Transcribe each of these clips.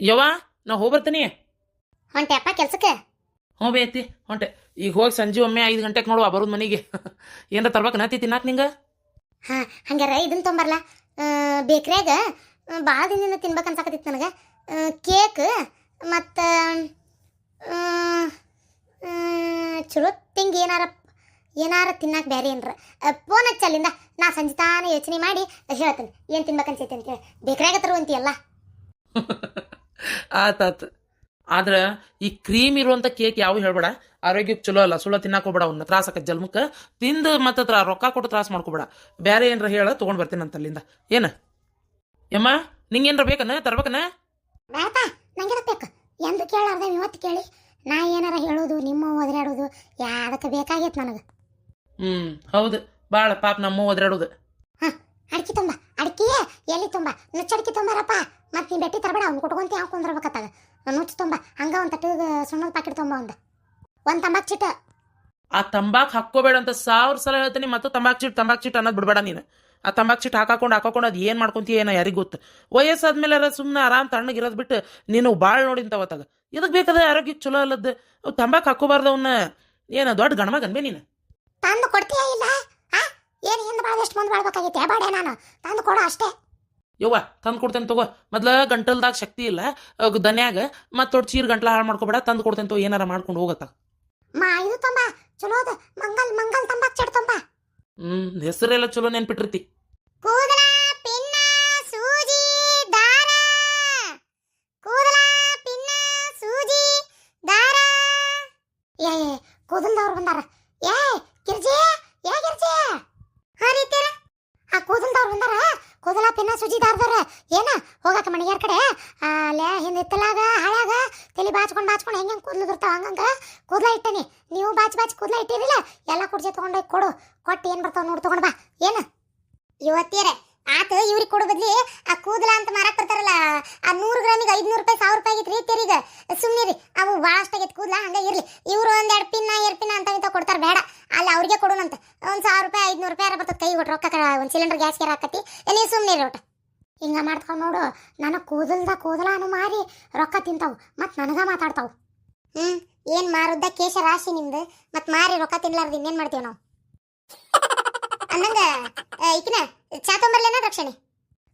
ಯವ್ವ ನಾ ಹೋಗ್ಬರ್ತೀನಿ. ಹೊಂಟೆ ಅಪ್ಪ ಕೆಲ್ಸಕ್ಕೆ? ಹ್ಞೂ ಬೇತಿ ಹೊಂಟೆ. ಈಗ ಹೋಗಿ ಸಂಜೆ ಒಮ್ಮೆ 5 ಗಂಟೆಗೆ ನೋಡುವ ಬರೋದು ಮನೆಗೆ. ಏನಾರ ತರ್ಬೇಕು ನತಿ ತಿನ್ನಾಕ ನಿಂಗೆ? ಹಾ ಹಂಗಾರ ಇದನ್ನ ತೊಂಬರ್ಲ, ಬೇಕ್ರಿಯಾಗ ಭಾಳ ದಿನದಿಂದ ತಿನ್ಬೇಕನ್ಸಾಕತ್ತಿತ್ತು ನನಗೆ. ಕೇಕ್ ಮತ್ತು ಚಲೋ ತಿಂಗಿ ಏನಾರ ತಿನ್ನಾಕ ಬೇರೆ ಏನ್ರ ಫೋನ್ ಹಚ್ಚ ಅಲ್ಲಿಂದ. ನಾ ಸಂಜೆ ತಾನೇ ಯೋಚನೆ ಮಾಡಿ ಹೇಳ್ತೀನಿ ಏನು ತಿನ್ಬೇಕನ್ಸೈತಿ ಅಂತೇಳಿ. ಬೇಕ್ರಿಯಾಗ ತರುವಂತೀಯಲ್ಲ. ಆತಾತು. ಆದ್ರೆ ಈ ಕ್ರೀಮ್ ಇರುವಂಥ ಕೇಕ್ ಯಾವ ಹೇಳ್ಬೇಡ, ಆರೋಗ್ಯಕ್ಕೆ ಚಲೋ ಅಲ್ಲ. ಸುಳ್ಳ ತಿನ್ನಾಕ ಹೋಗ್ಬೇಡ, ಅವನ್ನ ತ್ರಾಸ ಆಕತ್ ಜಲ್ಮಕ್ಕೆ. ತಿಂದು ಮತ್ತೆ ರೊಕ್ಕ ಕೊಟ್ಟು ತ್ರಾಸ ಮಾಡ್ಕೋಬೇಡ. ಬೇರೆ ಏನ್ರ ಹೇಳ ತೊಗೊಂಡು ಬರ್ತೀನಿ ಅಂತ ಅಲ್ಲಿಂದ. ಏನು ಯಮ್ಮ ನಿಂಗೇನ್ರ ಬೇಕನ ತರ್ಬೇಕನ? ಬೇಡಪ್ಪ, ನಂಗೆ ಬೇಕು. ಎಂದು ಕೇಳಾರ್ದೆ ಇವತ್ತು ಕೇಳಿ ನಾ ಏನಾರ ಹೇಳೋದು ನಿಮ್ಮ ಒದರಾಡೋದು ಯಾವ್ದಕ್ಕೆ ಬೇಕಾಗೈತೆ ನನಗೆ. ಹೌದು, ಭಾಳ ಪಾಪ ನಮ್ಮ ಒದರಾಡೋದು. ಹಾಂ, ಅಡಿಕೆ ತುಂಬ ಅಡಿಕೆ ಎಲ್ಲಿ ತುಂಬ ನುಚ್ಚಡಿಕೆ ತುಂಬಾರಪ್ಪ. ಮತ್ತು ನೀನು ಬೆಟ್ಟಿ ತರಬೇಡ, ಅವ್ನು ಕೊಟ್ಕೊಂತ ಯಾವ ಕುಂದ್ರಬೇಕತ್ತಾಗ. ನುಚ್ಚು ತುಂಬ ಹಂಗೆ ಒಂದು ತಟ್ಟಿಗೆ ಸುಣ್ಣದ ಪ್ಯಾಕೆಟ್ ತುಂಬ ಒಂದು ತಂಬಾಕು ಚೀಟ. ಆ ತಂಬಾಕು ಹಾಕ್ಕೋಬೇಡ ಅಂತ 1000 ಸಲ ಹೇಳ್ತೀನಿ. ಮತ್ತು ತಂಬಾಕು ಚೀಟ್ ಅನ್ನೋದು ಬಿಡಬೇಡ ನೀನು. ಆ ತಂಬಾಕು ಚೀಟ್ ಹಾಕೊಂಡು ಅದು ಏನು ಮಾಡ್ಕೊಂತೀಯ ಏನೋ ಯಾರಿಗೆ ಗೊತ್ತು. ವಯಸ್ಸಾದ್ಮೇಲೆ ಸುಮ್ಮನೆ ಆರಾಮ್ ತಣ್ಣಗಿರೋದು ಬಿಟ್ಟು ನೀನು ಭಾಳ ನೋಡಿಂತವತ್ತಾಗ ಇದಕ್ಕೆ ಬೇಕಾದ ಆರೋಗ್ಯಕ್ಕೆ ಚಲೋ ಅಲ್ಲದ್ದು. ತಂಬಾಕು ಹಾಕೋಬಾರ್ದು ಅವನ್ನ. ಏನು ದೊಡ್ಡ ಗಣಮಗನ್ಬೇ ನೀನು? ತಂದು ಕೊಡ್ತೀಯ ಇಲ್ಲ? ಏನು ಹಿಂದೆ ಬಾಳ ಎಷ್ಟು ಮುಂದೆ ಬಾಳ್ಬೇಕಾಗೈತೆ ಬಾಡೆ. ನಾನು ತಂದು ಕೊಡೋ ಅಷ್ಟೇ. ಯವ್ವ ತಂದು ಕೊಡ್ತೇನೆ ತಗೋ. ಮೊದ್ಲ ಗಂಟಲ್ದಾಗ ಶಕ್ತಿ ಇಲ್ಲ ದನ್ಯಾಗ. ಮತ್ತು ದೊಡ್ಡ ಚೀರ್ ಗಂಟ್ಲ ಹಾಳು ಮಾಡ್ಕೋಬೇಡ. ತಂದು ಕೊಡ್ತೇನೆ ತಗೋ, ಏನಾರ ಮಾಡ್ಕೊಂಡು ಹೋಗತ್ತ. ಇದು ತುಂಬ ಚಲೋ ಅದ. ಮಂಗಲ್ ತಂಬಾಕು ಚಟ್ ತುಂಬ. ಹೆಸರೆಲ್ಲ ಚಲೋ ನೆನ್ಪಿಟ್ಟಿರ್ತಿ. ಕೂದಲ ಪಿನ್ನ ಸೂಜಿ ದಾರ, ಕೂದಲ ಪಿನ್ನ ಸೂಜಿ ದಾರ. ಏ ಕೂದಲ್ದವ್ರು ಬಂದಾರ. ಏ ಗಿರ್ಜಿ, ಗಿರ್ಜಿ ಹರಿತೀರ? ಆ ಕೂದಲ್ದವ್ರು ಬಂದಾರ. ಕೂದಲ ಪಿನ್ನ ಸೂಜಿ ದಾರದವ್ರ ಏನ ಹೋಗಾಕ ಮಣಿಗ್ಯಾರ ಕಡೆ ಅಲ್ಲೇ ಹಿಂದೆ ಇತ್ತಲಾಗ ಹಾಳಾಗ ತಲೆ ಬಾಚ್ಕೊಂಡು ಹೆಂಗೆ ಕೂದಲಿರ್ತಾವ ಹಂಗಂಗ ಕೂದಲ ಇಟ್ಟನಿ. ನೀವು ಬಾಚ್ ಕೂದಲ ಇಟ್ಟಿರಿಲ್ಲ, ಎಲ್ಲ ಕುಡ್ಜೆ ತೊಗೊಂಡೋಗಿ ಕೊಡು. ಕೊಟ್ಟು ಏನು ಬರ್ತಾವ ನೋಡಿ ತೊಗೊಂಡು ಬಾ. ಏನು ಇವತ್ತೀರೆ ಆತು ಇವ್ರಿಗೆ ಕೊಡೋ ಬದ್ಲಿ ಆ ಕೂದಲ ಅಂತ ಮಾರಾಕ್ ಬರ್ತಾರಲ್ಲ, ಆ 100 ಗ್ರಾಮಿಗೆ 500 ರೂಪಾಯಿ 1000 ರೂಪಾಯಿ ಆಗಿತ್ತು ರೀ ತೆರಿಗೆ. ಸುಮ್ಮನಿರಿ, ಅವು ಭಾಳಷ್ಟು ಆಗೈತೆ ಕೂದಲ. ಹಂಗೆ ಇರಲಿ. ಇವರು ಒಂದು 2 ಪಿನ್ನ 2 ಪಿನ್ನ ಅಂತ ಕೊಡ್ತಾರೆ. ಬೇಡ, ಅಲ್ಲಿ ಅವ್ರಿಗೆ ಕೊಡೋಣಂತ. ಒಂದು 1000 ರೂಪಾಯಿ 500 ರೂಪಾಯಿ ಬರ್ತದೆ ಕೈ ಕೊಟ್ಟು ರೊಕ್ಕ. ಒಂದು ಸಿಲಿಂಡರ್ ಗ್ಯಾಸ್ಗೆ ಹಾಕತಿ. ನೀವು ಸುಮ್ಮನಿರಿ ಒಟ್ಟು. ಹಿಂಗೆ ಮಾಡ್ಕೊಂಡು ನೋಡು, ನನಗೆ ಕೂದಲಾನು ಮಾರಿ ರೊಕ್ಕ ತಿಂತಾವು ಮತ್ತು ನನಗೆ ಮಾತಾಡ್ತಾವು. ಏನು ಮಾರುದ್ದ ಕೇಶ ರಾಶಿ ನಿಮ್ದು. ಮತ್ತು ಮಾರಿ ರೊಕ್ಕ ತಿನ್ಲಾರ್ದು ಇನ್ನೇನು ಮಾಡ್ತೀವಿ ನಾವು? ಅನ್ನಂಗೆ ಈಕಿನ ಚಾ ತೊಂಬರ್ಲೇನ ರಕ್ಷಣೆ?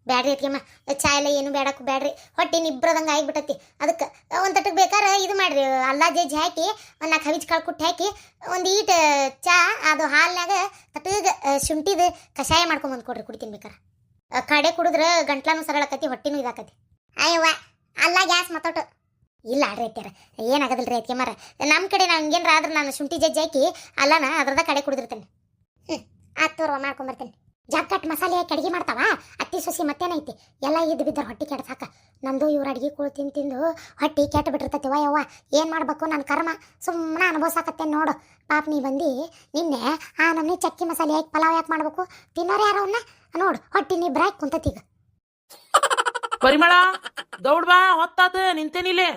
ಬ್ಯಾಡ್ರಿ ಅತ್ಗೆಮ್ಮ, ಚಾ ಎಲ್ಲ ಏನು ಬ್ಯಾಡ್ರಿ. ಹೊಟ್ಟೆ ನಿಬ್ರದಂಗೆ ಆಗಿಬಿಟ್ಟತಿ. ಅದಕ್ಕೆ ಒಂದು ತಟ್ಟಕ್ಕೆ ಬೇಕಾರೆ ಇದು ಮಾಡಿರಿ, ಅಲ್ಲ ಜಜ್ಜಿ ಹಾಕಿ ಒಂದು 4 ಹವಿಜ್ ಕಾಳು ಕುಟ್ಟಿ ಹಾಕಿ ಒಂದು ಈಟ್ ಚಾ ಅದು ಹಾಲ್ನಾಗ ತಟ್ಟಗೆ ಶುಂಠಿದು ಕಷಾಯ ಮಾಡ್ಕೊಂಬಂದು ಕೊಡ್ರಿ, ಕುಡಿತೀನಿ ಬೇಕಾರೆ. ಕಡೆ ಕುಡಿದ್ರೆ ಗಂಟ್ಲಾನು ಸರಳಕತಿ, ಹೊಟ್ಟೆನೂ ಇದಾಕತಿ. ಅಯ್ಯವ್ವ ಅಲ್ಲ ಗ್ಯಾಸ್ ಮತ್ತೊಟ್ಟು ಇಲ್ಲ ಆಡ್ರಿ ಐತ್ಯಾರ, ಏನಾಗದಿಲ್ಲ ರೀ ಅತ್ಗೆಮ್ಮರ. ನಮ್ಮ ಕಡೆ ನಾವು ಹಿಂಗೇನ್ರ ಆದ್ರೆ ನಾನು ಶುಂಠಿ ಜಜ್ಜಿ ಹಾಕಿ ಅಲ್ಲನ ಅದ್ರದ ಕಡೆ ಕುಡಿದಿರ್ತೇನೆ. ಆತೋರ್ವ ಮಾಡ್ಕೊಂಬರ್ತೇನೆ. ಜಗ್ಗಟ್ಟು ಮಸಾಲೆ ಹಾಕಿ ಅಡುಗೆ ಮಾಡ್ತಾವ ಅತ್ತಿ ಸೊಸಿ. ಮತ್ತೇನೈತಿ ಎಲ್ಲ ಇದ್ದು ಬಿದ್ದರೆ ಹೊಟ್ಟೆ ಕೆಟ್ಟ ಸಾಕ. ನಂದು ಇವ್ರು ಅಡುಗೆ ಕೂಳು ತಿಂದು ಹೊಟ್ಟೆ ಕೆಟ್ಟು ಬಿಟ್ಟಿರ್ತೈತಿ. ಯವ್ವ ಏನು ಮಾಡಬೇಕು ನನ್ನ ಕರ್ಮ, ಸುಮ್ಮನೆ ಅನುಭವಿಸಾಕತ್ತೇನೆ ನೋಡು. ಪಾಪ ನೀ ಬಂದು ನಿನ್ನೆ ನಮ್ಮನೆ ಚಕ್ಕಿ ಮಸಾಲೆ ಹಾಕಿ ಪಲಾವ್ ಯಾಕೆ ಮಾಡಬೇಕು? ತಿನ್ನೋರು ಯಾರೋ ಅವನ್ನ ನೋಡು, ಹೊಟ್ಟೆ ನಿಬ್ರಾಕಿ ಕುಂತತೀಗ. ಪರಿಮಳ ದೌಡ್ ಬಾ, ಹೊತ್ತಾತ ನಿಂತೇನಿಲ್ಲೇ.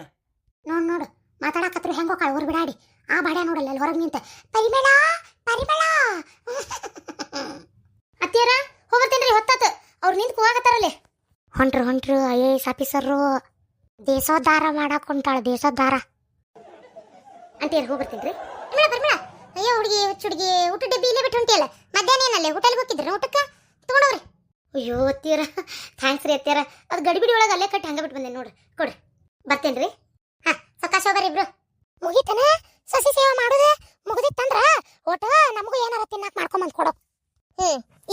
ನೋಡು ಮಾತಾಡಕತ್ರು ಹೆಂಗೋ ಕಾಳು ಹೊರ ಬಿಡಾಡಿ. ಆ ಬಾಡ್ಯ ನೋಡಲ್ಲ ಅಲ್ಲಿ ಹೊರಗೆ ನಿಂತ. ಪರಿಮಳ ಅತ್ತಿಯಾರ ಹೋಗ್ಬರ್ತೇನ್ರಿ, ಹೊತ್ತಾತ. ಅವ್ರು ನಿಂತು ಕೂಗಾಕತ್ತಾರಲ್ಲಿ. ಹೊಂಟ್ರು IAS ಆಫೀಸರು. ದೇಶೋದ್ಧಾರ ಮಾಡಾಕೊಂಟಾಳ, ದೇಶೋದ್ಧಾರ ಅಂತೀರ. ಹೋಗ್ಬರ್ತೇನ್ರಿ. ಪರಿಮಳ ಅಯ್ಯೋ ಹುಡುಗಿ ಊಟ ಡಬ್ಬಿ ಇಲ್ಲೇ ಬಿಟ್ಟು ಹೊಂಟಿಯಲ್ಲ. ಮಧ್ಯಾಹ್ನ ಏನಲ್ಲೇ ಹೋಟೆಲ್ಗೆ ಹೋಗಿದ್ರಿ ಊಟಕ್ಕೆ ತೊಗೊಂಡವ್ರಿ? ಅಯ್ಯೋ ಅತ್ತಿಯಾರ ಥ್ಯಾಂಕ್ಸ್ ರೀ ಅತ್ತಿಯಾರ. ಅದು ಗಡಿಬಿಡಿ ಒಳಗೆ ಅಲ್ಲೇ ಕಟ್ಟಿ ಹಂಗೆ ಬಿಟ್ಟು ಬಂದೆ ನೋಡ್ರಿ. ಕೊಡ್ರಿ ಬರ್ತೇನ್ರಿ. ಹಾಂ ಸಕಾಶ ಹೋಗ್ರಿ ಇಬ್ರು. ಮುಗಿತನ ಸಸಿ ಸೇವೆ ಮಾಡೋದು ಮುಗಿದಿತ್ತಂದ್ರ ಒಟ್ಟು ನಮಗೂ ಏನಾರ ತಿನ್ನಾಕ ಮಾಡ್ಕೊಂಬಂದು ಕೊಡೋ.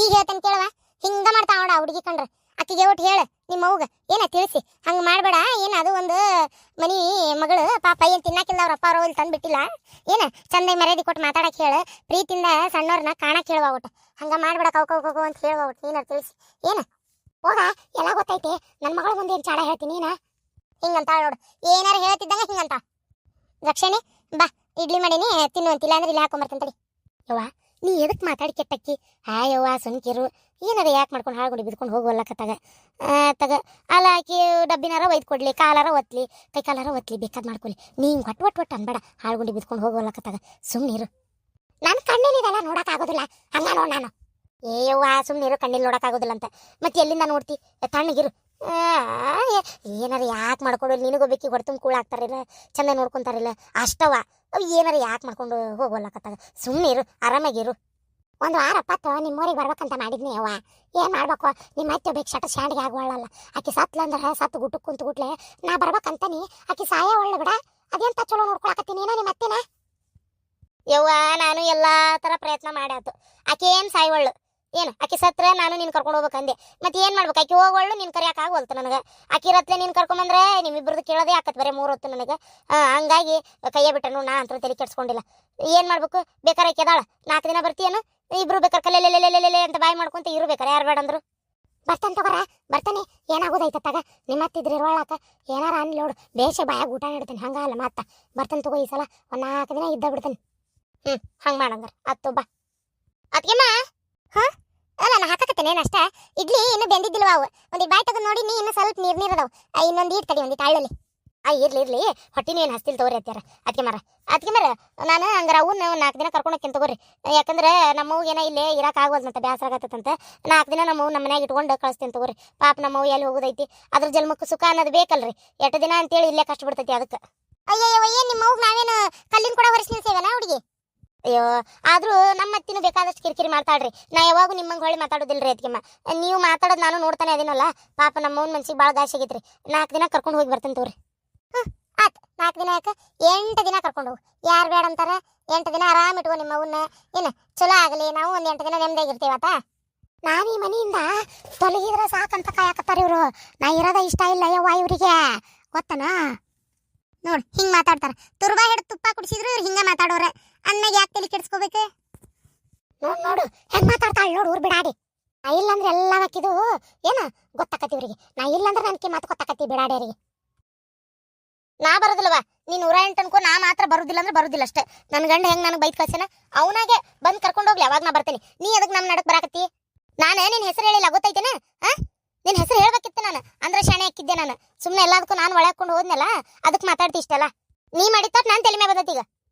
ಈಗ ಹೇಳ್ತೇನೆ ಕೇಳವ. ಹಿಂಗೆ ಮಾಡ್ತಾವ ನೋಡ ಹುಡುಗಿ ಕಂಡ್ರೆ. ಅಕ್ಕಿಗೆ ಒಟ್ಟು ಹೇಳು ನಿಮ್ಮ ಅವ್ಗ ಏನ ತಿಳಿಸಿ. ಹಂಗೆ ಮಾಡಬೇಡ. ಏನು ಅದು ಒಂದು ಮನಿ ಮಗಳು ಪಾಪ ಏನು ತಿನ್ನಾಕಿಲ್ಲ, ಅವ್ರ ಅಪ್ಪ ಅವ್ರು ಇಲ್ಲಿ ತಂದು ಬಿಟ್ಟಿಲ್ಲ. ಏನು ಚಂದಾಗಿ ಮರ್ಯಾದೆ ಕೊಟ್ಟು ಮಾತಾಡಕ್ಕೆ ಹೇಳು. ಪ್ರೀತಿಯಿಂದ ಸಣ್ಣವ್ರನ್ನ ಕಾಣಕ್ಕೆ ಹೇಳುವ ಒಟ್ಟು. ಹಂಗೆ ಮಾಡ್ಬೇಡ ಕೌಕೌ ಅಂತ ಹೇಳುವ ಒಟ್ಟು. ಏನಾರು ತಿಳಿಸಿ. ಏನು ಹೋಗ ಎಲ್ಲ ಗೊತ್ತೈತೆ. ನನ್ನ ಮಗಳ ಮುಂದೆ ಏನು ಚಾಡ ಹೇಳ್ತೀನಿ ನೀನು ಹಿಂಗಂತ ನೋಡು. ಏನಾರು ಹೇಳ್ತಿದ್ದಂಗೆ ಹಿಂಗಂತ. ರಕ್ಷಣೆ ಬಾ ಇಡ್ಲಿ ಮಾಡೀನಿ ತಿನ್ನುವಂತಿಲ್ಲ ಅಂದ್ರೆ ಇಲ್ಲಿ ಹಾಕೊಂಬರ್ತೇನೆ ತಡಿ. ಯವ್ವ ನೀ ಎದಕ್ಕೆ ಮಾತಾಡಿ ಕೆಟ್ಟಕ್ಕಿ? ಯವ್ವ ಸುಮ್ಕಿರು. ಏನದ ಯಾಕೆ ಮಾಡ್ಕೊಂಡು ಹಾಳ್ಕೊಂಡು ಬಿದ್ಕೊಂಡು ಹೋಗುವಲ್ಲಕತ್ತಾಗ ತಗ ಅಲ್ಲ ಆಕಿ ಡಬ್ಬಿನಾರ ಒಯ್ದು ಕೊಡ್ಲಿ, ಕಾಲಾರ ಒತ್ತಲಿ, ಕೈ ಕಾಲಾರ ಒತ್ತಲಿ, ಬೇಕಾದ್ ಮಾಡ್ಕೊಳ್ಳಿ. ನೀ ಹಿಂಗೆ ಒಟ್ಟು ಅನ್ಬೇಡ. ಹಾಳ್ಕೊಂಡು ಬಿದ್ಕೊಂಡು ಹೋಗುವಲ್ಲಕತ್ತಾಗ ಸುಮ್ಮನಿರು. ನನ್ನ ಕಣ್ಣಿನಿದೆಲ್ಲ ನೋಡೋಕ್ಕಾಗೋದಿಲ್ಲ ಹಂಗ ನೋಡು ನಾನು. ಯವ್ವ ಸುಮ್ಮನಿರು, ಕಣ್ಣಿಲ್ಲಿ ನೋಡೋಕ್ಕಾಗೋದಿಲ್ಲ ಅಂತ ಮತ್ತೆ ಎಲ್ಲಿಂದ ನೋಡ್ತಿ? ತಣ್ಣಗಿರು. ಏನಾರ ಯಾಕೆ ಮಾಡ್ಕೊಂಡು ನಿನಗೂ ಬೇಕಿ ಹೊಡೆ ತುಂಬ ಕೂಳಾಗ್ತಾರಿಲ್ಲ ಚಂದ ನೋಡ್ಕೊಂತಾರಿಲ್ಲ ಅಷ್ಟವ ಅವು ಏನಾರ ಯಾಕೆ ಮಾಡ್ಕೊಂಡು ಹೋಗೋಲ್ಲಕತ್ತಾಗ ಸುಮ್ಮನೆ ಇರು ಆರಾಮಾಗಿರು ಒಂದು ವಾರ ಪತ್ತು ನಿಮ್ಮೂರಿಗೆ ಬರ್ಬೇಕಂತ ಮಾಡಿದ್ನಿ ಅವ್ವ ಏನು ಮಾಡ್ಬೇಕು ನಿಮ್ಮ ಅತ್ತೆ ಬೇಕು ಶಟ ಶಾಂಡಿಗೆ ಆಗೋಳ್ಳಲ್ಲ ಆಕಿ ಸತ್ಲಂದ್ರೆ ಸತ್ತು ಗುಟ್ಟು ಕುಂತು ಗುಟ್ಲೆ ನಾ ಬರ್ಬೇಕಂತಾನಿ ಆಕಿ ಸಾಯ ಒಳ್ಳೆ ಬಿಡ ಅದೆಂತ ಚಲೋ ನೋಡ್ಕೊಳಕತ್ತೀನಿ ಏನೋ ನಿಮ್ಮ ಅತ್ತೆನ ಯವ್ವ ನಾನು ಎಲ್ಲಾ ತರ ಪ್ರಯತ್ನ ಮಾಡ್ಯಾತು ಆಕೆ ಏನು ಸಾಯ್ವಳ್ಳು ಏನು ಆಕಿ ಸತ್ರ ನಾನು ನಿನ್ ಕರ್ಕೊಂಡು ಹೋಗ್ಬೇಕಂದೆ ಮತ್ತೆ ಏನ್ ಮಾಡ್ಬೇಕು ಆಕಿ ಹೋಗೋಳು ನಿನ್ ಕರಿಯಾಕ ಆಗೋಲ್ತು ನನಗೆ ಆಕಿ ರತ್ಲೆ ನೀನ್ ಕರ್ಕೊಂಬಂದ್ರೆ ನಿಮ್ಮಿಬ್ರದ್ದು ಕೇಳೋದೇ ಆಕತ್ ಬರೀ 3 ಹೊತ್ತು ನನಗೆ ಹಂಗಾಗಿ ಕೈಯ ಬಿಟ್ಟನು ನಾ ಅಂತ ತಲೆ ಕೆಡ್ಸ್ಕೊಂಡಿಲ್ಲ ಏನ್ ಮಾಡ್ಬೇಕು ಬೇಕಾರೆ ಆಕಿ ಅದಾಳ 4 ದಿನ ಬರ್ತೀಯನು ಇಬ್ರು ಬೇಕಾರೆ ಕಲೆ ಅಂತ ಬಾಯಿ ಮಾಡ್ಕೊಂತ ಇರು ಬೇಕಾರೆ ಯಾರು ಬೇಡ ಅಂದ್ರು ಬರ್ತಾನೆ ತಗೋರ ಬರ್ತಾನೆ ಏನಾಗೋದೈತತ್ತಾಗ ನಿಮ್ಮ ಹತ್ತಿದ್ರೆ ಇರುವಾಳಾಕ ಏನಾರ ಅನ್ಲಿ ನೋಡು ಬೇಷ ಬಾಯಾಗ ಊಟ ನೀಡ್ತಾನೆ ಹಂಗಲ್ಲ ಮತ್ತ ಬರ್ತಾನೆ ತಗೋ ಈ ಸಲ ಒಂದು 4 ದಿನ ಇದ್ದ ಬಿಡ್ತಾನೆ ಹಂಗೆ ಮಾಡಂಗಾರ ಆತು ಬಾ ಅದ್ಗೆಮ್ಮ ಹಾ ಅಲ್ಲ ನಾ ಹಾಕಕತ್ತೇನೆ ಅಷ್ಟ ಇಡ್ಲಿ ಇನ್ನು ಬೆಂದಿದ್ದಿಲ್ವ ಅವು ಒಂದಿಟ್ಟು ಬಾಯ್ ತೆಗೆದು ನೋಡಿ ನೀ ಇನ್ನು ಸ್ವಲ್ಪ ನೀರದಾವು ಇನ್ನೊಂದು ಇಟ್ಟು ತಡಿ ಒಂದಿಟ್ಟು ಅಳ್ಳಲ್ಲಿ ಇರ್ಲಿ ಹೊಟ್ಟಿನ ಏನು ಹಸ್ತಿಲ್ ತಗೋರಿ ಅತ್ಯಾರ ಅದಕ್ಕೆ ಮರ ನಾನು ಹಂಗಾರ ಅವನ್ನ 4 ದಿನ ಕರ್ಕೊಂಡು ಹೋಗ್ತೀನಿ ತಗೋರಿ ಯಾಕಂದ್ರೆ ನಮ್ಮವು ಏನೋ ಇಲ್ಲೇ ಇರಕ್ಕೆ ಆಗೋದು ಮತ್ತೆ ಬೇಸರ ಆಗತ್ತಂತ 4 ದಿನ ನಮ್ಮವು ನಮ್ಮ ಮನ್ಯಾಗ ಇಟ್ಕೊಂಡು ಕಳಿಸ್ತೀನಿ ತಗೋರಿ ಪಾಪ ನಮ್ಮವು ಎಲ್ಲಿ ಹೋಗೋದೈತಿ ಅದ್ರ ಜನ್ಮಕ್ಕೆ ಸುಖ ಅನ್ನೋದು ಬೇಕಲ್ರಿ 8 ದಿನ ಅಂತೇಳಿ ಇಲ್ಲೇ ಕಷ್ಟ ಬಿಡ್ತೈತಿ ಅದಕ್ಕೆ ಅಯ್ಯಯ್ಯೋ ಏನು ನಿಮ್ಮ ಅವ್ಗೆ ನಾವೇನು ಕಲ್ಲಿನ ಕೂಡ ಹೊರಿಸಿ ನಿಲ್ಸೇವನ ಹುಡುಗಿ ಅಯ್ಯೋ ಆದ್ರೂ ನಮ್ಮ ಅತ್ತಿನೂ ಬೇಕಾದಷ್ಟು ಕಿರಿಕಿರಿ ಮಾತಾಡ್ರಿ ನಾ ಯಾವಾಗೂ ನಿಮ್ಮಂಗೆ ಹೊಳ್ಳಿ ಮಾತಾಡೋದಿಲ್ರಿ ಅದಕ್ಕೆಮ್ಮ ನೀವು ಮಾತಾಡೋದು ನಾನು ನೋಡ್ತಾನೆ ಅದೀನಲ್ಲ ಪಾಪ ನಮ್ಮವ್ನ ಮನ್ಸಿಗೆ ಭಾಳ ಗಾಸಿ ಆಗೈತ್ರಿ 4 ದಿನ ಕರ್ಕೊಂಡು ಹೋಗಿ ಬರ್ತೇನೆ ತಗೋರಿ ಆತ್ 4 ದಿನ ಯಾಕೆ 8 ದಿನ ಕರ್ಕೊಂಡು ಹೋಗು ಯಾರು ಬೇಡ ಅಂತಾರ 8 ದಿನ ಆರಾಮ್ ಇಟ್ಕೋ ನಿಮ್ಮ ಅವನ್ನ ಏನು ಚಲೋ ಆಗಲಿ ನಾವು ಒಂದು 8 ದಿನ ನೆಮ್ಮದಿಯಾಗಿರ್ತೀವತ್ತ ನಾನು ಈ ಮನೆಯಿಂದ ತೊಲಗಿದ್ರೆ ಸಾಕಂತ ಕಾಯಕತ್ತಾರ ಇವರು ನಾ ಇರೋದ ಇಷ್ಟ ಇಲ್ಲ ಯವ್ವ ಇವರಿಗೆ ಗೊತ್ತನಾ ನೋಡು ಹಿಂಗೆ ಮಾತಾಡ್ತಾರ ತುರ್ಬಾ ಹಿಡಿದು ತುಪ್ಪ ಕುಡಿಸಿದ್ರು ಇವ್ರು ಹಿಂಗೆ ಮಾತಾಡೋರ ಅನ್ನಾಗ ಯಾಕೆ ತಲೆ ಕೆಡಿಸ್ಕೋಬೇಕು ನೋಡು ಹೆಂಗೆ ಮಾತಾಡ್ತಾಳೆ ನೋಡು ಊರು ಬಿಡಾಡಿ ನಾ ಇಲ್ಲಂದ್ರೆ ಎಲ್ಲ ಹಾಕಿದು ಏನು ಗೊತ್ತಾಕತಿ ಇವ್ರಿಗೆ ನಾ ಇಲ್ಲಂದ್ರೆ ನನಗೆ ಮಾತು ಗೊತ್ತಾಕತಿ ಬಿಡಾಡಿಯರಿಗೆ ನಾ ಬರೋದಿಲ್ಲವಾ ನೀನು 108 ಅನ್ಕೋ ನಾ ಮಾತ್ರ ಬರುದಿಲ್ಲ ಅಂದ್ರೆ ಬರುದಿಲ್ಲ ಅಷ್ಟೇ ನನ್ನ ಗಂಡ ಹೆಂಗೆ ನನಗೆ ಬೈತ್ ಕಳ್ಸೇನ ಅವನಾಗೆ ಬಂದು ಕರ್ಕೊಂಡು ಹೋಗ್ಲಿ ಅವಾಗ ನಾ ಬರ್ತೀನಿ ನೀ ಅದಕ್ಕೆ ನಮ್ಮ ನಡಕ್ ಬರಾಕತ್ತಿ ನಾನು ನಿನ್ನ ಹೆಸರು ಹೇಳಿಲ್ಲ ಗೊತ್ತೈತೇನೆ ನಿನ್ನ ಹೆಸರು ಹೇಳ್ಬೇಕಿತ್ತು ನಾನು ಅಂದ್ರೆ ಶಾಣೆ ಹಾಕಿದ್ದೆ ನಾನು ಸುಮ್ಮನೆ ಎಲ್ಲದಕ್ಕೂ ನಾನು ಒಳಕೊಂಡು ಹೋದ್ನಲ್ಲ ಅದಕ್ಕೆ ಮಾತಾಡ್ತಿ ಇಷ್ಟಲ್ಲ ನೀ ಮಾಡಿದ ತಪ್ಪು ನಾನು ತಲೆ ಮೇಲೆ ಬಂದೈತಿ ಈಗ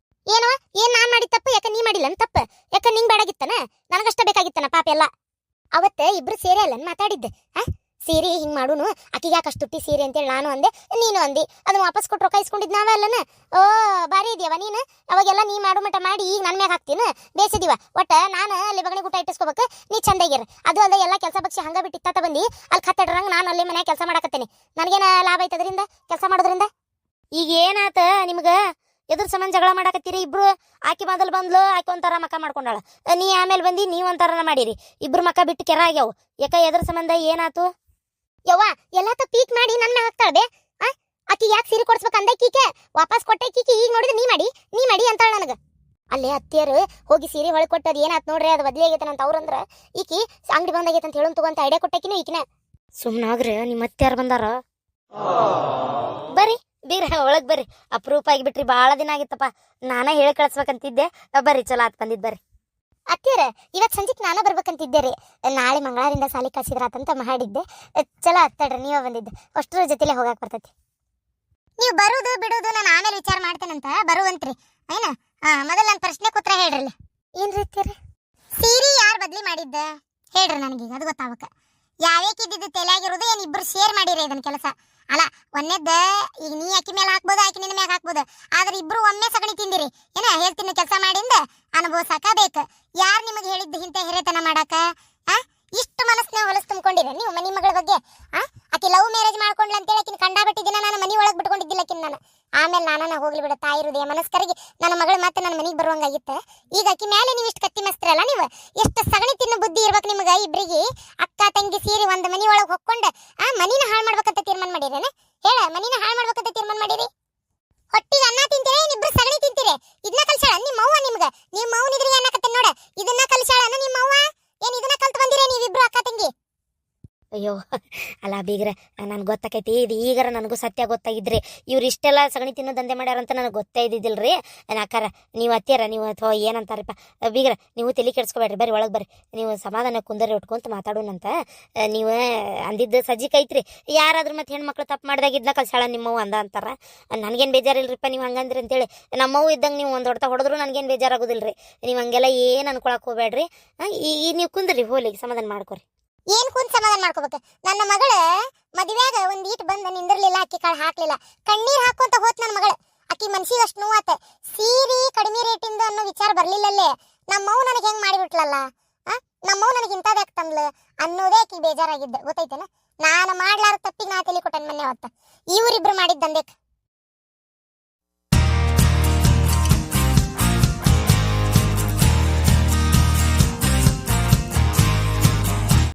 ಏನೋ ಏನು ನಾನು ಮಾಡಿದ ತಪ್ಪು ಯಾಕೆ ನೀ ಮಾಡಿಲ್ಲ ತಪ್ಪು ಯಾಕೆ ನಿಂಗೆ ಬೇಡಾಗಿತ್ತನ ನನಗಷ್ಟ ಬೇಕಾಗಿತ್ತನ ಪಾಪ ಎಲ್ಲ ಅವತ್ತು ಇಬ್ರು ಸೇರಿ ಅಲ್ಲ ಮಾತಾಡಿದ್ದೆ ಸೀರೆ ಹಿಂಗೆ ಮಾಡುನು ಆಕಿಗೆ ಯಾಕೆ ಅಷ್ಟು ತುಟ್ಟಿ ಸೀರೆ ಅಂತೇಳಿ ನಾನು ಅಂದೆ ನೀನು ಅಂದಿ ಅದನ್ನ ವಾಪಸ್ ಕೊಟ್ಟು ರೊಕ್ಕ ಇಸ್ಕೊಂಡಿದ್ದು ನಾವೇ ಅಲ್ಲನ ಓ ಬಾರಿ ಇದೆಯವ ನೀನು ಅವಾಗೆಲ್ಲ ನೀ ಮಾಡು ಮಟ್ಟ ಮಾಡಿ ಈಗ ನನ್ನ ಮ್ಯಾಗ ಹಾಕ್ತೀನಿ ಬೇಸಿದೀವ ಒಟ್ಟ ನಾನು ಅಲ್ಲಿ ಬಗಣಿ ಊಟ ಇಟ್ಟಿಸ್ಕೋಬೇಕು ನೀ ಚಂದಾಗಿರ ಅದು ಅಲ್ಲದೆ ಎಲ್ಲ ಕೆಲಸ ಬಗ್ಸಿ ಹಂಗ ಬಿಟ್ಟು ಇತ್ತ ಬಂದು ಅಲ್ಲಿ ಕತ್ತಡ್ರಂಗೆ ನಾನು ಅಲ್ಲಿ ಮನ್ಯಾಗ ಕೆಲಸ ಮಾಡಕತ್ತೇನೆ ನನಗೇನ ಲಾಭ ಐತದ್ರಿಂದ ಕೆಲಸ ಮಾಡೋದ್ರಿಂದ ಈಗ ಏನಾತ ನಿಮ್ಗೆ ಎದುರು ಸಂಬಂಧ ಜಗಳ ಮಾಡಕತ್ತೀರಿ ಇಬ್ರು ಆಕಿ ಮೊದಲು ಬಂದ್ಲು ಆಕಿ ಒಂಥರ ಮಕ್ಕ ಮಾಡ್ಕೊಂಡಾಳ ನೀ ಆಮೇಲೆ ಬಂದು ನೀವು ಒಂಥರನ ಮಾಡಿರಿ ಇಬ್ರು ಮಕ್ಕ ಬಿಟ್ಟು ಕೆರ ಆಗ್ಯಾವ ಯಾಕ ಎದುರು ಸಂಬಂಧ ಏನಾತು ಯವ್ವ ಎಲ್ಲ ಪೀಕ್ ಮಾಡಿ ನನ್ನ ಹಾಕ್ತಾಳ ಬೇ ಆಕಿ ಯಾಕೆ ಸೀರೆ ಕೊಡ್ಸ್ಬೇಕು ಅಂದ ಕೀಕೆ ವಾಪಸ್ ಕೊಟ್ಟೆ ಕೀಕಿ ಈಗ ನೋಡಿದ್ರೆ ನೀ ಮಾಡಿ ಅಂತಾಳ ನನಗೆ ಅಲ್ಲೇ ಅತ್ತಿಯರು ಹೋಗಿ ಸೀರೆ ಹೊಳೆ ಕೊಟ್ಟದ್ ಏನಾತ್ ನೋಡ್ರಿ ಅದು ಬದಲಿ ಆಗೈತೆ ಅಂತ ಅವ್ರಂದ್ರ ಈಕಿ ಅಂಗಡಿ ಬಂದಾಗೈತೆ ಅಂತ ಹೇಳೋನ್ ತಗೊಂತ ಐಡಿಯಾ ಕೊಟ್ಟಕಿನ ಈಕಿನ ಸುಮ್ಮನಾಗ್ರಿ ನಿಮ್ಮ ಅತ್ತಿಯಾರು ಬಂದಾರ ಬರ್ರಿ ಬೀರ ಒಳಗ್ ಬರ್ರಿ ಅಪರೂಪ ಆಗಿಬಿಟ್ರಿ ಭಾಳ ದಿನ ಆಗಿತ್ತಪ್ಪ ನಾನ ಹೇಳಿ ಕಳಿಸ್ಬೇಕಂತಿದ್ದೆ ಬರ್ರಿ ಚಲೋ ಆತ್ ಬಂದಿದ್ ಬರ್ರಿ ಅತ್ತಿಯರ ಇವತ್ತು ಸಂಜೆಗೆ ನಾನ ಬರ್ಬೇಕಂತಿದ್ದೆ ರೀ ನಾಳೆ ಮಂಗಳಾರಿಂದ ಸಾಲಿ ಕಳ್ಸಿದ್ರಾತಂತ ಮಾಡಿದ್ದೆ ಚಲೋ ಆಗ್ತಾಡ್ರಿ ನೀವೇ ಬಂದಿದ್ದೆ ಅಷ್ಟರ ಜೊತೆಲೆ ಹೋಗಾಕ್ ಬರ್ತೈತಿ ನೀವು ಬರುದು ಬಿಡುದು ನಾನು ಆಮೇಲೆ ವಿಚಾರ ಮಾಡ್ತೇನಂತ ಬರುವಂತ್ರಿ ಏನ ಮೊದಲು ನನ್ನ ಪ್ರಶ್ನೆ ಕೂತ್ರ ಹೇಳ್ರಲ್ಲ ಏನ್ ರೀತಿರಿ ಸೀರೆ ಯಾರು ಬದ್ಲಿ ಮಾಡಿದ್ದ ಹೇಳ್ರಿ ನನಗೀಗ ಅದು ಗೊತ್ತಾವಕ ಯಾವ್ಯಾಕಿದ್ದು ತಲೆಯಾಗಿರೋದು ಏನು ಇಬ್ರು ಶೇರ್ ಮಾಡಿರಿ ಇದನ್ನ ಕೆಲಸ ಅಲ್ಲ ಒಂದೇದ ಈಗ ನೀ ಆಕಿ ಮೇಲೆ ಹಾಕ್ಬೋದು ಆಕಿ ನಿನ್ನ ಮ್ಯಾಗ ಹಾಕ್ಬೋದು ಆದ್ರೆ ಇಬ್ರು ಒಮ್ಮೆ ಸಗಣಿ ತಿಂದಿರಿ ಏನ ಹೇಳ್ತೀನಿ ಕೆಲಸ ಮಾಡಿಂದ ಅನುಭವಿಸಾಕ ಬೇಕು ಯಾರು ನಿಮಗೆ ಹೇಳಿದ್ದು ಇಂಥ ಹಿರೇತನ ಮಾಡಾಕ ಇಷ್ಟು ಮನಸ್ಸನ್ನ ಹೊಲಸ್ ತುಂಬಿಕೊಂಡಿರ ನೀವು ಮನಿ ಮಗಳ ಬಗ್ಗೆ ಆಕಿ ಲವ್ ಮ್ಯಾರೇಜ್ ಮಾಡ್ಕೊಂಡ್ಲ ಅಂತೇಳಿ ಆಕಿನ ಕಂಡಾಬಿಟ್ಟಿದ್ದೀನ ನಾನು ಮನಿ ಒಳಗೆ ಬಿಟ್ಕೊಂಡಿದ್ದಿಲ್ಲ ಆಕಿನ ನಾನು ಆಮೇಲೆ ನಾನ ಹೋಗ್ಲಿ ಬಿಡ ತಾಯಿ ಹೃದಯ ಮನಸ್ಕರಿಗೆ ನನ್ನ ಮಗಳು ಮತ್ತೆ ನನ್ನ ಮನೆಗೆ ಬರುವಂಗಾಗಿತ್ತು ಈಗ ಆಕಿ ಮೇಲೆ ನೀವು ಇಷ್ಟು ಕತ್ತಿ ಮಸ್ತ್ರಲ್ಲ ನೀವು ಎಷ್ಟು ಸಗಣಿ ತಿನ್ನೋ ಬುದ್ಧಿ ಇರ್ಬೇಕು ನಿಮ್ಗೆ ಇಬ್ರಿಗೆ ಅಕ್ಕ ತಂಗಿ ಸೇರಿ ಒಂದು ಮನಿ ಒಳಗೆ ಹೊಕ್ಕೊಂಡು ಮನಿನ ಹಾಳು ಮಾಡ್ಬೇಕಂತ ತೀರ್ಮಾನ ಮಾಡಿರೇನ ಹೇಳ ಮನಿನ ಹಾಳು ಮಾಡ್ಬೇಕಂತ ತೀರ್ಮಾನ ಮಾಡಿರಿ ಹೊಟ್ಟಿಗೆ ಅನ್ನ ತಿಂತೀರಿ ಇಬ್ರು ಸಗಣಿ ತಿಂತೀರಿ ಇದನ್ನ ಕಲ್ಸಾಳ ನಿಮ್ಮ ಅವ್ವ ನಿಮ್ಗೆ ನಿಮ್ಮ ಅವ್ವ ಇದ್ರಿಗೆ ಅನ್ನಕತ್ತೆ ನೋಡ ಇದನ್ನ ಕಲ್ಸಾಳ ನಿಮ್ಮ ಅವ್ವ ಏನ್ ಇದನ್ನ ಕಲ್ತು ಬಂದಿರೇ ನೀವಿಬ್ರು ಅಕ್ಕ ತಂಗಿ ಅಯ್ಯೋ ಅಲ್ಲ ಬೀಗ್ರ ನನ್ಗೆ ಗೊತ್ತಾಕೈತಿ ಇದು ಈಗಾರ ನನಗೂ ಸತ್ಯ ಗೊತ್ತಾಗಿದ್ರಿ ಇವ್ರು ಇಷ್ಟೆಲ್ಲ ಸಗಣಿ ತಿನ್ನೋ ದಂಧೆ ಮಾಡ್ಯಾರಂತ ನನಗೆ ಗೊತ್ತೇ ಇದ್ದಿದ್ದಿಲ್ರಿ ನಾಕಾರ ನೀವು ಅತ್ತಿಯರ ನೀವು ಅಥವಾ ಏನಂತಾರಪ್ಪ ಬೀಗ್ರ ನೀವು ತಲೆ ಕೆಡ್ಸ್ಕೊಬೇಡ್ರಿ ಬರ್ರಿ ಒಳಗೆ ಬರ್ರಿ ನೀವು ಸಮಾಧಾನ ಕುಂದರಿ ಉಟ್ಕೊಂತ ಮಾತಾಡೋಣಂತ ನೀವು ಅಂದಿದ್ದು ಸಜ್ಜಿಕ್ ಐತ್ರಿ ಯಾರಾದ್ರೂ ಮತ್ತೆ ಹೆಣ್ಮಕ್ಳು ತಪ್ಪು ಮಾಡ್ದಾಗ ಇದನ್ನ ಕಲ್ಸಾಳ ನಿಮ್ಮವು ಅಂತಾರ ನನಗೇನು ಬೇಜಾರಿಲ್ರಿಪ್ಪ ನೀವು ಹಂಗಂದ್ರಿ ಅಂತೇಳಿ ನಮ್ಮವು ಇದ್ದಂಗೆ ನೀವು ಒಂದು ಹೊಡ್ತಾ ಹೊಡೆದ್ರು ನನಗೇನು ಬೇಜಾರಾಗೋದಿಲ್ರಿ ನೀವು ಹಂಗೆಲ್ಲ ಏನು ಅನ್ಕೊಳಕ್ಕೆ ಹೋಗ್ಬೇಡ್ರಿ ಈಗ ನೀವು ಕುಂದ್ರಿ ಹೋಲಿಗೆ ಸಮಾಧಾನ ಮಾಡ್ಕೊರಿ ಏನ್ ಕುಂತ್ ಸಮಾಧಾನ ಮಾಡ್ಕೋಬೇಕು? ನನ್ನ ಮಗಳ ಮದುವೆಯಾಗ ಒಂದ್ ಈಟ್ ಬಂದ ನಿಂದಿರ್ಲಿಲ್ಲ, ಅಕ್ಕಿ ಕಾಳು ಹಾಕ್ಲಿಲ್ಲ, ಕಣ್ಣೀರ್ ಹಾಕೊಂತ ಹೋತ್ ನನ್ನ ಮಗಳ. ಅಕ್ಕಿ ಮನ್ಸಿಗೆ ಅಷ್ಟು ನೋವಾತ. ಸೀರೆ ಕಡಿಮೆ ರೇಟಿಂದ ಅನ್ನೋ ವಿಚಾರ ಬರ್ಲಿಲ್ಲಲ್ಲೇ. ನಮ್ಮವ್ ನನಗೆ ಹೆಂಗ್ ಮಾಡಿಬಿಟ್ಲಲ್ಲ, ನಮ್ಮವ್ ನನಗೆ ಇಂಥದ್ದು ಯಾಕೆ ತಂದ್ಲು ಅನ್ನೋದೇ ಆಕಿ ಬೇಜಾರಾಗಿದ್ದ, ಗೊತ್ತೈತೇನ? ನಾನು ಮಾಡ್ಲಾರ ತಪ್ಪಿಗೆ ನಾ ತಲೆ ಕೊಟ್ಟನ್ ಮೊನ್ನೆ ಅವತ್ತ. ಇವರಿಬ್ರು ಮಾಡಿದ್ದಂದೇಕ್